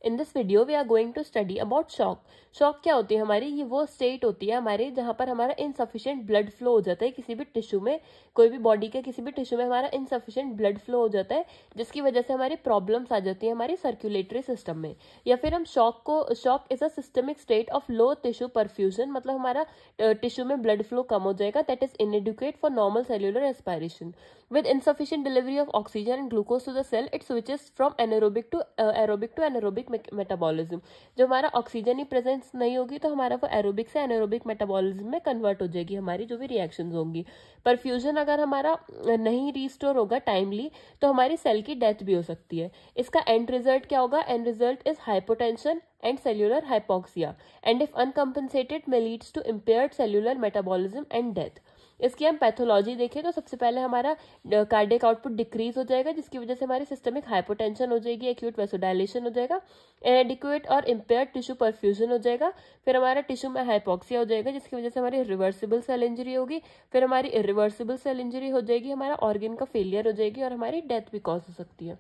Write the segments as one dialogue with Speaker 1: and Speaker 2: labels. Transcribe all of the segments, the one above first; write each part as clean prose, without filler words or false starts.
Speaker 1: In this video we are going to study about shock. Shock क्या होती है हमारी? ये वो स्टेट होती है हमारी जहाँ पर हमारा इनसफिशिएंट ब्लड फ्लो हो जाता है किसी भी टिश्यू में, कोई भी बॉडी के किसी भी टिश्यू में हमारा इनसफिशिएंट ब्लड फ्लो हो जाता है, जिसकी वजह से हमारी प्रॉब्लम्स आ जाती है हमारी सर्कुलेटरी सिस्टम में। या फिर हम shock is a systemic state of low tissue perfusion, मतलब हमारा टिश्यू में ब्लड फ्लो कम हो जाएगा, that is इनएडिक्वेट for normal cellular respiration. With insufficient delivery of oxygen and glucose to the cell, it switches from anaerobic to anaerobic metabolism। जो हमारा oxygen ही presence नहीं होगी तो हमारा वो एरोबिक से एनारोबिक मेटाबॉलिज्म में कन्वर्ट हो जाएगी हमारी जो भी रिएक्शंस होंगी। परफ्यूजन अगर हमारा नहीं रिस्टोर होगा टाइमली तो हमारी सेल की डेथ भी हो सकती है। इसका एंड रिजल्ट क्या होगा? And result is hypotension and cellular hypoxia, and if uncompensated may leads to impaired cellular metabolism and death। इसकी हम पैथोलॉजी देखें तो सबसे पहले हमारा कार्डियक आउटपुट डिक्रीज हो जाएगा, जिसकी वजह से हमारी सिस्टमिक हाइपोटेंशन हो जाएगी, एक्यूट वेसोडाइलेशन हो जाएगा, इनएडिक्वेट और इम्पेयर्ड टिश्यू परफ्यूजन हो जाएगा, फिर हमारा टिश्यू में हाइपोक्सिया हो जाएगा जिसकी वजह से हमारी रिवर्सिबल सेल इंजरी होगी, फिर हमारी इरिवर्सिबल सेल इंजरी हो जाएगी, हमारा ऑर्गन का फेलियर हो जाएगी और हमारी डेथ भी कॉज हो सकती है।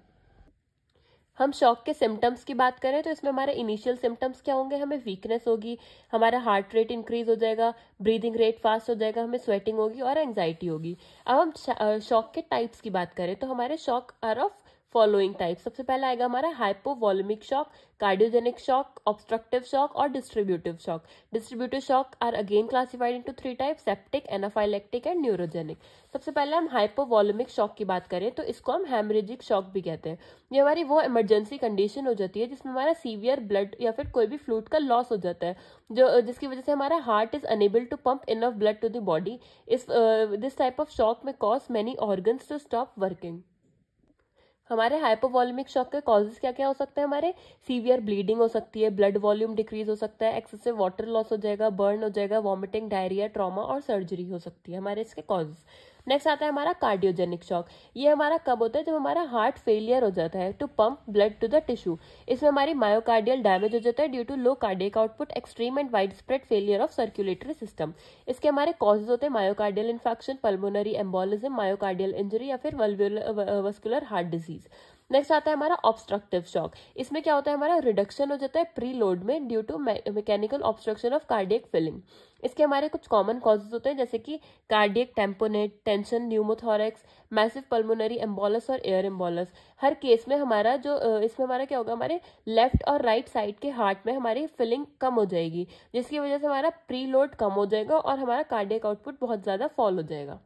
Speaker 1: हम शॉक के सिम्टम्स की बात करें तो इसमें हमारे इनिशियल सिम्टम्स क्या होंगे? हमें वीकनेस होगी, हमारा हार्ट रेट इंक्रीज हो जाएगा, ब्रीदिंग रेट फास्ट हो जाएगा, हमें स्वेटिंग होगी और एंजाइटी होगी। अब हम शॉक के टाइप्स की बात करें तो हमारे shock are of following type. सबसे पहला आएगा हमारा hypovolemic shock, cardiogenic shock, obstructive shock और distributive shock. Distributive shock are again classified into 3 types: septic, anaphylactic and neurogenic. सबसे पहले हम हाइपोवॉल्यूमिक शॉक की बात करें तो इसको हम हेमरेजिक शॉक भी कहते हैं। ये हमारी वो इमरजेंसी कंडीशन हो जाती है जिसमें हमारा सीवियर ब्लड या फिर कोई भी फ्लूइड का लॉस हो जाता है, जो जिसकी वजह से हमारा heart is unable to pump enough blood to the body. This type of shock में cause many organs to stop working. हमारे हाइपोवॉल्यूमिक शॉक के कॉजेज क्या क्या हो सकते हैं? हमारे सीवियर ब्लीडिंग हो सकती है, ब्लड वॉल्यूम डिक्रीज हो सकता है, एक्सेसिव वाटर लॉस हो जाएगा, बर्न हो जाएगा, वॉमिटिंग, डायरिया, ट्रॉमा और सर्जरी हो सकती है हमारे इसके कॉजेज। नेक्स्ट आता है हमारा कार्डियोजेनिक शॉक। ये हमारा कब होता है? जब हमारा हार्ट फेलियर हो जाता है to pump blood to the tissue. इसमें हमारी मायोकार्डियल डैमेज हो जाता है due to low cardiac output, extreme and widespread failure of circulatory system. इसके हमारे कॉजेज होते हैं myocardial infection, pulmonary embolism, myocardial injury या फिर वस्कुलर हार्ट डिजीज। नेक्स्ट आता है हमारा ऑब्स्ट्रक्टिव शॉक। इसमें क्या होता है? हमारा रिडक्शन हो जाता है प्री लोड में due to mechanical obstruction of cardiac filling. इसके हमारे कुछ कॉमन कॉजेज होते हैं जैसे कि cardiac tamponade, tension, pneumothorax, massive pulmonary embolus और एयर एम्बोलस। हर केस में हमारा जो इसमें हमारा क्या होगा? हमारे लेफ्ट और राइट साइड के हार्ट में हमारी फिलिंग कम हो जाएगी, जिसकी वजह से हमारा प्री लोड कम हो जाएगा और हमारा कार्डियक आउटपुट बहुत ज्यादा फॉल हो जाएगा।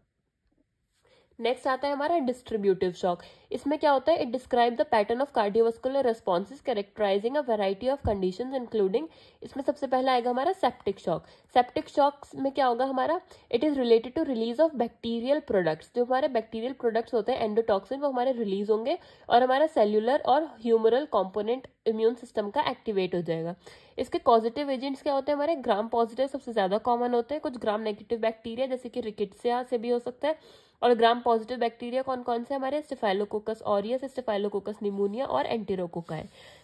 Speaker 1: नेक्स्ट आता है हमारा डिस्ट्रीब्यूटिव शॉक। इसमें क्या होता है? It describe the pattern of cardiovascular responses characterising a variety of conditions including. इसमें सबसे पहला आएगा हमारा सेप्टिक शॉक। सेप्टिक शॉक में क्या होगा हमारा? It is related to release of bacterial products. जो हमारे बैक्टीरियल प्रोडक्ट्स होते हैं एंडोटॉक्सिन, वो हमारे रिलीज होंगे और हमारा सेल्यूलर और ह्यूमरल कॉम्पोनेंट इम्यून सिस्टम का एक्टिवेट हो जाएगा। इसके पॉजिटिव एजेंट्स क्या होते हैं? हमारे ग्राम पॉजिटिव सबसे ज्यादा कॉमन होते हैं, कुछ ग्राम नेगेटिव बैक्टीरिया जैसे कि रिकेट्सिया से भी हो सकता है, और ग्राम पॉजिटिव बैक्टीरिया कौन कौन से? हमारे स्टेफाइलोकोकस ऑरियस, स्टेफाइलोकोकस निमोनिया और एंटेरोकोकाई।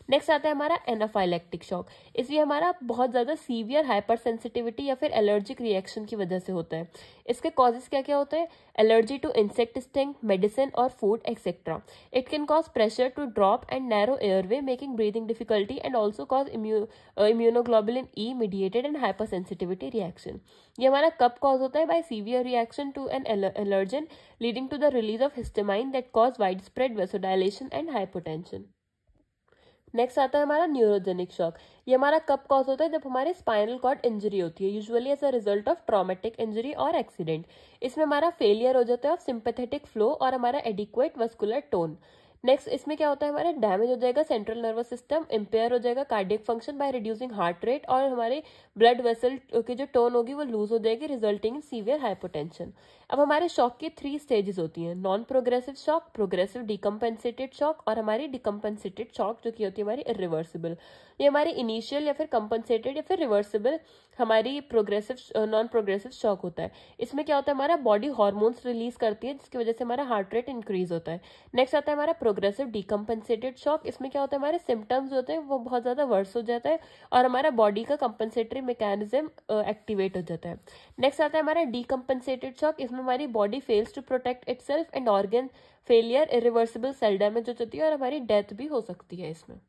Speaker 1: नेक्स्ट आता है हमारा एनाफाइलेक्टिक शॉक। इसलिए हमारा बहुत ज्यादा सीवियर हाइपर सेंसिटिविटी या फिर एलर्जिक रिएक्शन की वजह से होता है। इसके कॉजेज क्या क्या होते हैं? Allergy to insect sting, medicine और food etcetera. It can cause pressure to drop and narrow airway making breathing difficulty and also cause immunoglobulin E mediated and hyper sensitivity reaction. ये हमारा कब कॉज होता है? By severe reaction to an allergen leading to the release of histamine that cause wide spread vasodilation and hypotension. Next आता है हमारा neurogenic shock. ये हमारा कब कॉज होता है? जब हमारे स्पाइनल कॉर्ड इंजरी होती है, usually as a result of traumatic injury और एक्सीडेंट। इसमें हमारा फेलियर हो जाता है ऑफ सिंपैथेटिक फ्लो और हमारा एडिक्वेट वस्कुलर टोन। नेक्स्ट इसमें क्या होता है? हमारा डैमेज हो जाएगा सेंट्रल नर्वस सिस्टम, इम्पेयर हो जाएगा cardiac function by reducing heart rate, और हमारे ब्लड वेसल की जो टोन होगी वो लूज हो जाएगी, रिजल्टिंग इन सीवियर हाइपोटेंशन। अब हमारे शॉक की 3 स्टेजेस होती हैं: non progressive shock, progressive decompensated shock और हमारी डिकम्पेंसेटेड शॉक जो की होती है हमारी इरिवर्सिबल। ये हमारी इनिशियल या फिर कंपनसेटेड या फिर रिवर्सिबल हमारी प्रोग्रेसिव नॉन प्रोग्रेसिव शॉक होता है। इसमें क्या होता है? हमारा बॉडी हार्मोन्स रिलीज करती है जिसकी वजह से हमारा हार्ट रेट इंक्रीज होता है। नेक्स्ट आता है हमारा प्रोग्रेसिव डिकम्पेंसेटेड शॉक। इसमें क्या होता है? हमारे सिम्टम्स होते हैं वो बहुत ज्यादा वर्स हो जाता है और हमारा बॉडी का कंपनसेटरी मैकेनिज्म एक्टिवेट हो जाता है। नेक्स्ट आता है हमारा डिकम्पेंसेटेड शॉक। इसमें हमारी body fails to protect itself and organ failure, irreversible cell damage हो जाती है और हमारी डेथ भी हो सकती है इसमें।